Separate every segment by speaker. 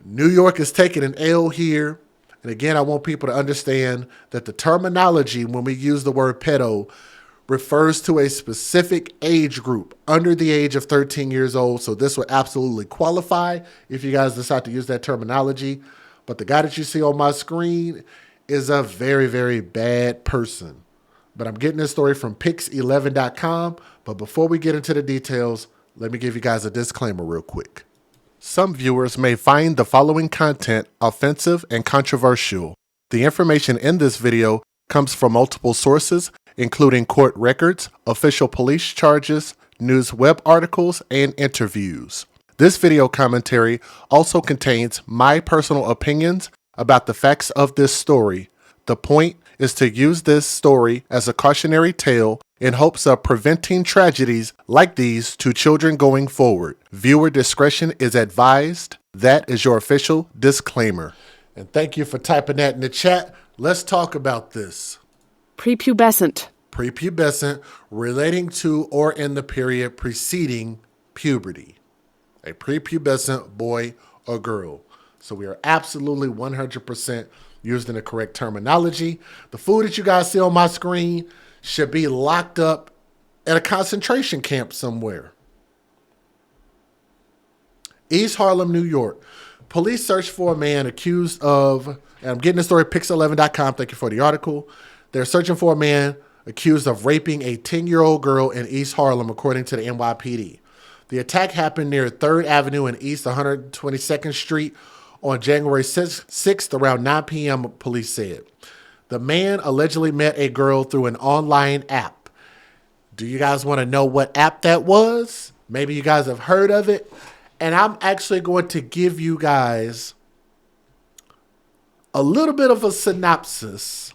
Speaker 1: New York is taking an L here. And again, I want people to understand that the terminology when we use the word pedo refers to a specific age group under the age of 13 years old. So this would absolutely qualify if you guys decide to use that terminology. But the guy that you see on my screen is a very, very bad person. But I'm getting this story from pix11.com. But before we get into the details, let me give you guys a disclaimer real quick. Some viewers may find the following content offensive and controversial. The information in this video comes from multiple sources, including court records, official police charges, news web articles, and interviews. This video commentary also contains my personal opinions about the facts of this story. The point is to use this story as a cautionary tale in hopes of preventing tragedies like these to children going forward. Viewer discretion is advised. That is your official disclaimer. And thank you for typing that in the chat. Let's talk about this.
Speaker 2: Prepubescent.
Speaker 1: Prepubescent, relating to or in the period preceding puberty. A prepubescent boy or girl. So we are absolutely 100% using the correct terminology. The food that you guys see on my screen should be locked up at a concentration camp somewhere. East Harlem, New York. Police search for a man accused of, and I'm getting the story pix11.com. Thank you for the article. They're searching for a man accused of raping a 10-year-old girl in East Harlem, according to the NYPD. The attack happened near 3rd Avenue and East 122nd Street on January 6th around 9 p.m., police said. The man allegedly met a girl through an online app. Do you guys want to know what app that was? Maybe you guys have heard of it. And I'm actually going to give you guys a little bit of a synopsis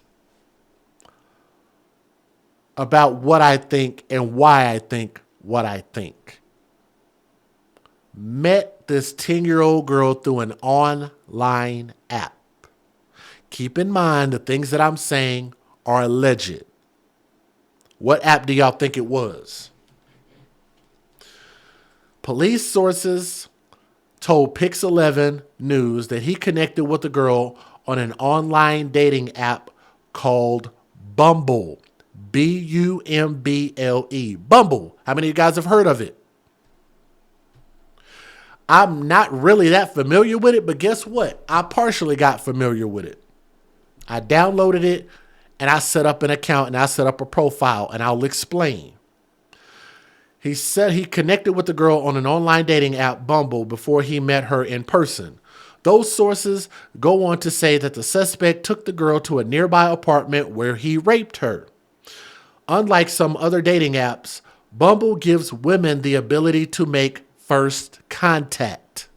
Speaker 1: about what I think and why I think what I think. Met this 10-year-old girl through an online app. Keep in mind the things that I'm saying are alleged. What app do y'all think it was? Police sources told Pix11 News that he connected with the girl on an online dating app called Bumble. Bumble. Bumble. How many of you guys have heard of it? I'm not really that familiar with it, but guess what? I partially got familiar with it. I downloaded it and I set up an account and I set up a profile, and I'll explain. He said he connected with the girl on an online dating app, Bumble, before he met her in person. Those sources go on to say that the suspect took the girl to a nearby apartment where he raped her. Unlike some other dating apps, Bumble gives women the ability to make first contact.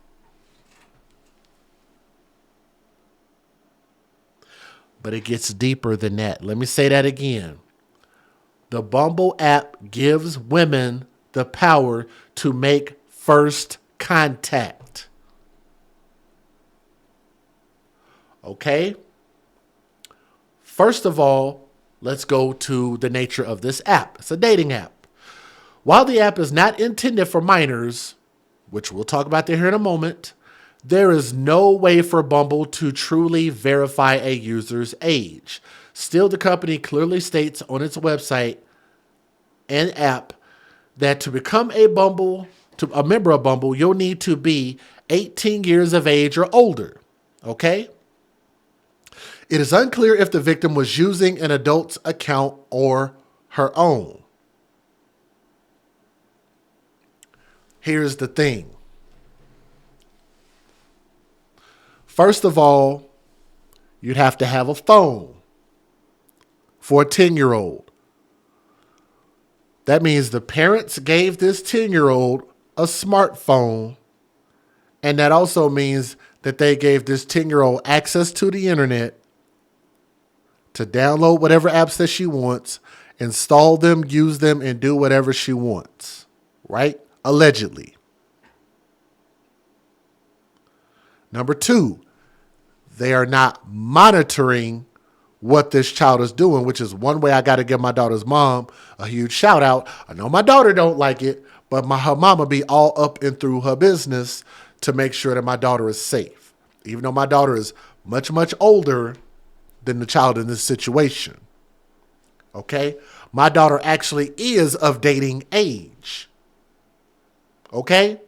Speaker 1: But it gets deeper than that. Let me say that again. The Bumble app gives women the power to make first contact. Okay? First of all, let's go to the nature of this app. It's a dating app. While the app is not intended for minors, which we'll talk about that here in a moment, there is no way for Bumble to truly verify a user's age. Still, the company clearly states on its website and app that to become a member of Bumble, you'll need to be 18 years of age or older. Okay? It is unclear if the victim was using an adult's account or her own. Here's the thing. First of all, you'd have to have a phone for a 10-year-old. That means the parents gave this 10-year-old a smartphone, and that also means that they gave this 10-year-old access to the internet to download whatever apps that she wants, install them, use them, and do whatever she wants, right? Allegedly. Number two, they are not monitoring what this child is doing, which is one way I got to give my daughter's mom a huge shout out. I know my daughter don't like it, but her mama be all up and through her business to make sure that my daughter is safe. even though my daughter is much, much older than the child in this situation. Okay? My daughter actually is of dating age. Okay?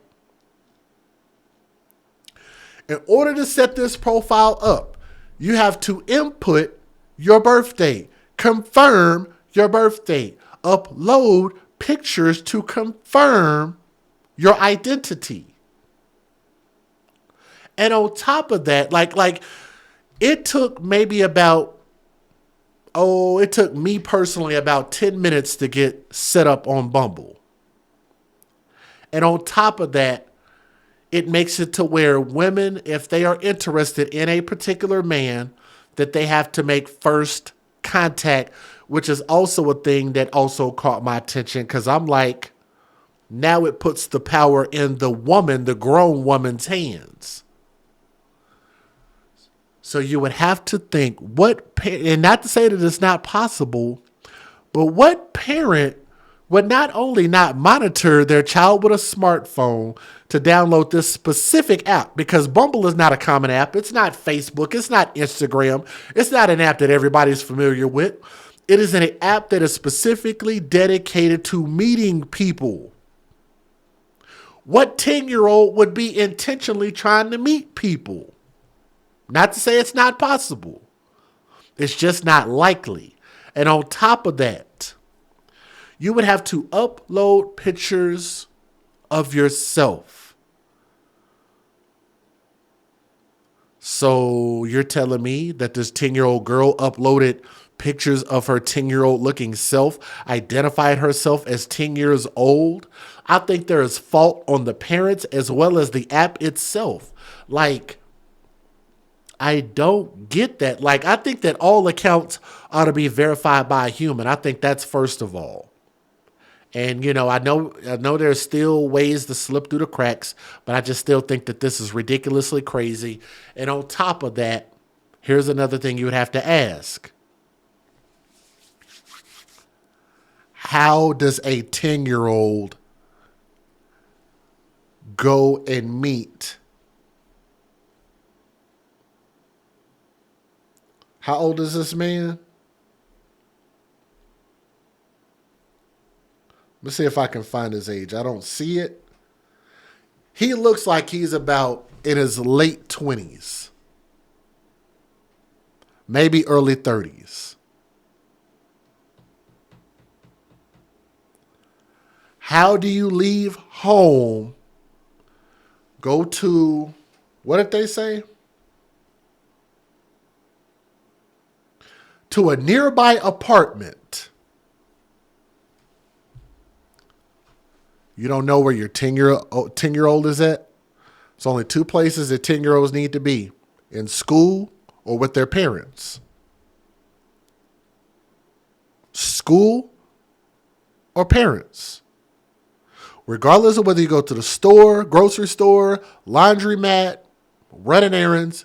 Speaker 1: In order to set this profile up, you have to input your birth date, confirm your birth date, upload pictures to confirm your identity. And on top of that, like it took maybe about, it took me personally about 10 minutes to get set up on Bumble. And on top of that, it makes it to where women, if they are interested in a particular man, that they have to make first contact, which is also a thing that also caught my attention, because I'm like, now it puts the power in the woman, the grown woman's hands. So you would have to think, and not to say that it's not possible, but what parent would not only not monitor their child with a smartphone to download this specific app, because Bumble is not a common app. It's not Facebook. It's not Instagram. It's not an app that everybody's familiar with. It is an app that is specifically dedicated to meeting people. What 10-year-old would be intentionally trying to meet people? Not to say it's not possible. It's just not likely. And on top of that, you would have to upload pictures of yourself. So you're telling me that this 10-year-old girl uploaded pictures of her 10-year-old looking self, identified herself as 10 years old? I think there is fault on the parents as well as the app itself. Like, I don't get that. Like, I think that all accounts ought to be verified by a human. I think that's first of all. And, I know there's still ways to slip through the cracks, but I just still think that this is ridiculously crazy. And on top of that, here's another thing you would have to ask. How does a 10-year-old go and meet? How old is this man? Let's see if I can find his age. I don't see it. He looks like he's about in his late 20s. Maybe early 30s. How do you leave home, go to, what did they say? To a nearby apartment. You don't know where your 10-year-old is at? There's only two places that 10-year-olds need to be: in school or with their parents. School or parents. Regardless of whether you go to the store, grocery store, laundromat, running errands,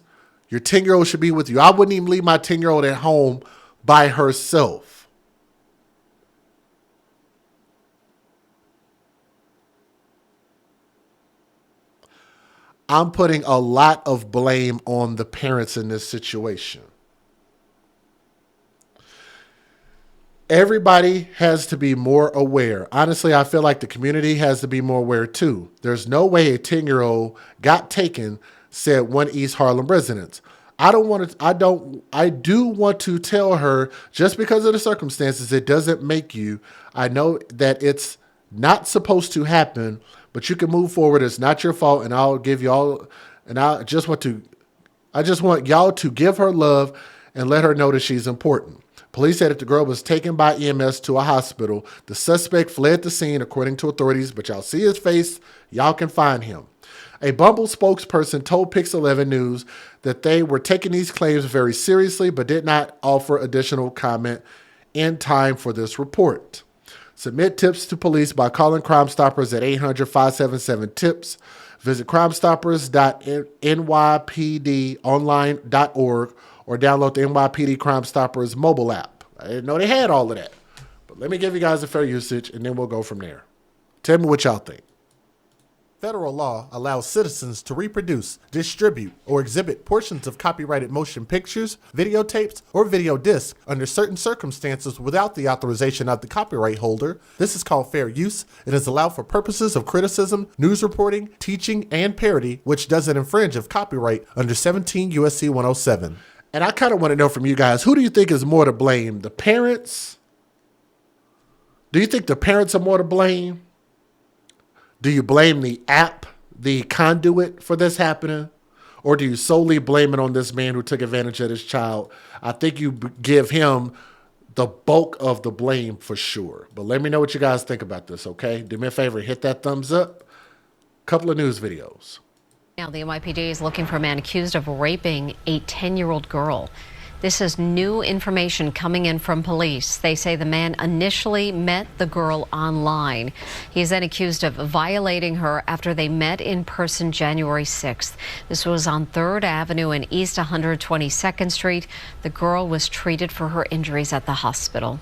Speaker 1: your 10-year-old should be with you. I wouldn't even leave my 10-year-old at home by herself. I'm putting a lot of blame on the parents in this situation. Everybody has to be more aware. Honestly, I feel like the community has to be more aware too. There's no way a 10-year-old got taken, said one East Harlem resident. I do want to tell her, just because of the circumstances, it doesn't make you. I know that it's not supposed to happen, but you can move forward. It's not your fault, and I'll give y'all. And I just want y'all to give her love and let her know that she's important. Police said that the girl was taken by EMS to a hospital. The suspect fled the scene, according to authorities, but y'all see his face. Y'all can find him. A Bumble spokesperson told Pix 11 News that they were taking these claims very seriously, but did not offer additional comment in time for this report. Submit tips to police by calling Crime Stoppers at 800-577-TIPS. Visit crimestoppers.nypdonline.org or download the NYPD Crime Stoppers mobile app. I didn't know they had all of that. But let me give you guys a fair usage, and then we'll go from there. Tell me what y'all think. Federal law allows citizens to reproduce, distribute, or exhibit portions of copyrighted motion pictures, videotapes, or video discs under certain circumstances without the authorization of the copyright holder. This is called fair use and is allowed for purposes of criticism, news reporting, teaching, and parody, which doesn't infringe of copyright under 17 U.S.C. 107. And I kind of want to know from you guys, who do you think is more to blame? The parents? Do you think the parents are more to blame? Do you blame the app, the conduit for this happening? Or do you solely blame it on this man who took advantage of this child? I think you give him the bulk of the blame for sure. But let me know what you guys think about this, okay? Do me a favor, hit that thumbs up. Couple of news videos.
Speaker 3: Now, the NYPD is looking for a man accused of raping a 10-year-old girl. This is new information coming in from police. They say the man initially met the girl online. He's then accused of violating her after they met in person January 6th. This was on 3rd Avenue and East 122nd Street. The girl was treated for her injuries at the hospital.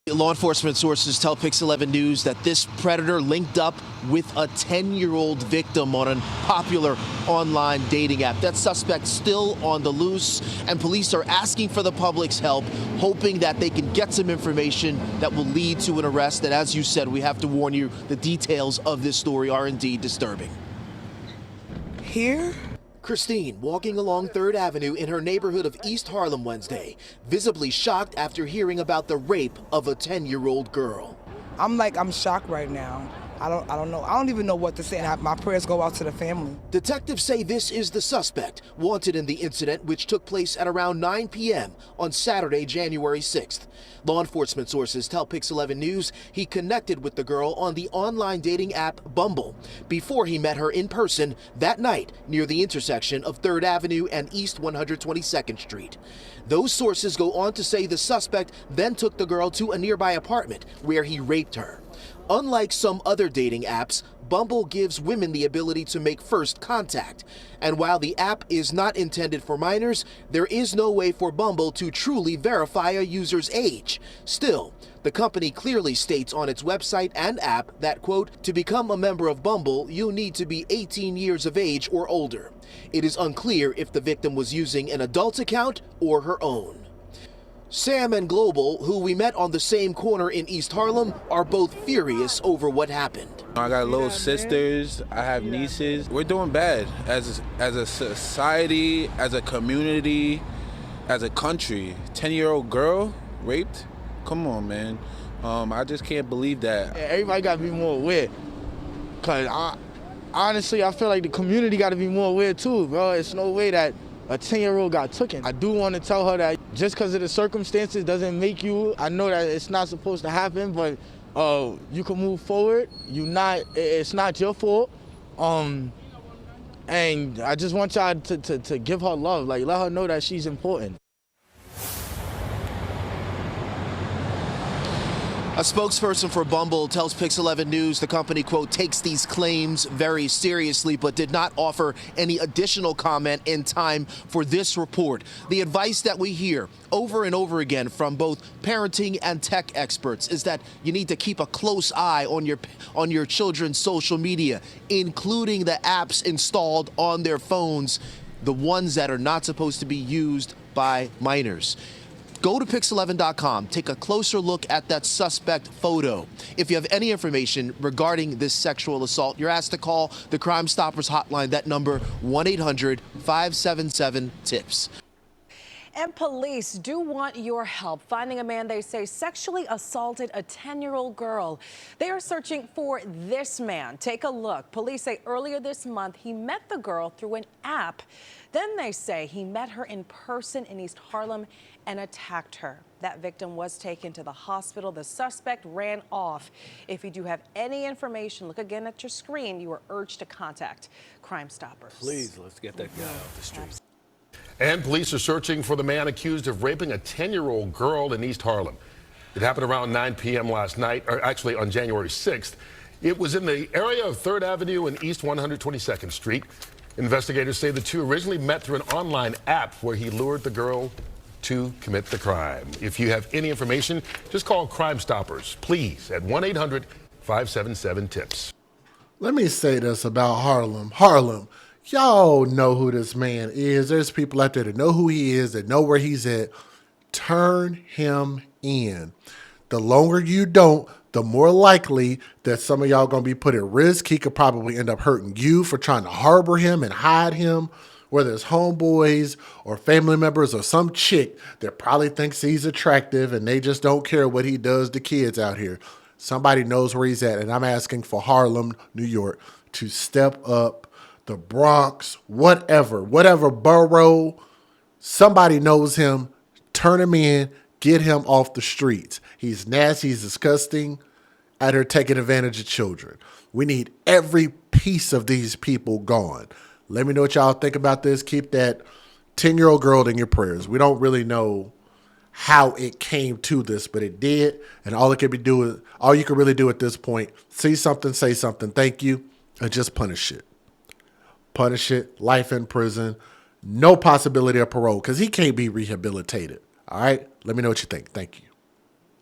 Speaker 4: Law enforcement sources tell Pix 11 News that this predator linked up with a 10-year-old victim on a popular online dating app. That suspect still on the loose, and police are asking for the public's help, hoping that they can get some information that will lead to an arrest. And as you said, we have to warn you, the details of this story are indeed disturbing.
Speaker 5: Here?
Speaker 4: Christine walking along 3rd Avenue in her neighborhood of East Harlem Wednesday, visibly shocked after hearing about the rape of a 10-year-old girl.
Speaker 5: I'm shocked right now. I don't know. I don't even know what to say. My prayers go out to the family.
Speaker 4: Detectives say this is the suspect wanted in the incident, which took place at around 9 p.m. on Saturday, January 6th. Law enforcement sources tell Pix 11 News he connected with the girl on the online dating app Bumble before he met her in person that night near the intersection of 3rd Avenue and East 122nd Street. Those sources go on to say the suspect then took the girl to a nearby apartment where he raped her. Unlike some other dating apps, Bumble gives women the ability to make first contact. And while the app is not intended for minors, there is no way for Bumble to truly verify a user's age. Still, the company clearly states on its website and app that, quote, to become a member of Bumble, you'll need to be 18 years of age or older. It is unclear if the victim was using an adult account or her own. Sam and Global, who we met on the same corner in East Harlem, are both furious over what happened.
Speaker 6: I got little sisters, I have nieces. We're doing bad as a society, as a community, as a country. 10-year-old girl raped? Come on, man. I just can't believe that.
Speaker 7: Everybody got to be more aware. Because honestly, I feel like the community got to be more aware too, bro. It's no way that a 10-year-old got taken. I do want to tell her that just because of the circumstances doesn't make you, I know that it's not supposed to happen, but you can move forward. It's not your fault. And I just want y'all to give her love, like let her know that she's important.
Speaker 4: A spokesperson for Bumble tells Pix 11 News the company, quote, takes these claims very seriously, but did not offer any additional comment in time for this report. The advice that we hear over and over again from both parenting and tech experts is that you need to keep a close eye on your children's social media, including the apps installed on their phones, the ones that are not supposed to be used by minors. Go to pix11.com, take a closer look at that suspect photo. If you have any information regarding this sexual assault, you're asked to call the Crime Stoppers hotline, that number 1-800-577-TIPS.
Speaker 8: And police do want your help finding a man they say sexually assaulted a 10-year-old girl. They are searching for this man. Take a look. Police say earlier this month he met the girl through an app. Then they say he met her in person in East Harlem and attacked her. That victim was taken to the hospital. The suspect ran off. If you do have any information, look again at your screen. You are urged to contact Crime Stoppers.
Speaker 9: Please, let's get that guy off the streets.
Speaker 10: And police are searching for the man accused of raping a 10-year-old girl in East Harlem. It happened around 9 p.m. last night, or actually on January 6th. It was in the area of 3rd Avenue and East 122nd Street. Investigators say the two originally met through an online app where he lured the girl to commit the crime. If you have any information, just call Crime Stoppers, please, at 1-800-577-TIPS.
Speaker 1: Let me say this about Harlem. Harlem, y'all know who this man is. There's people out there that know who he is, that know where he's at. Turn him in. The longer you don't, the more likely that some of y'all going to be put at risk. He could probably end up hurting you for trying to harbor him and hide him, whether it's homeboys or family members or some chick that probably thinks he's attractive and they just don't care what he does to kids out here. Somebody knows where he's at, and I'm asking for Harlem, New York, to step up. The Bronx, whatever borough, somebody knows him. Turn him in, get him off the streets. He's nasty, he's disgusting, out here taking advantage of children. We need every piece of these people gone. Let me know what y'all think about this. Keep that 10-year-old girl in your prayers. We don't really know how it came to this, but it did. And all you can really do at this point, see something, say something, thank you, and just punish it. Punish it, life in prison, no possibility of parole, because he can't be rehabilitated. All right? Let me know what you think. Thank you.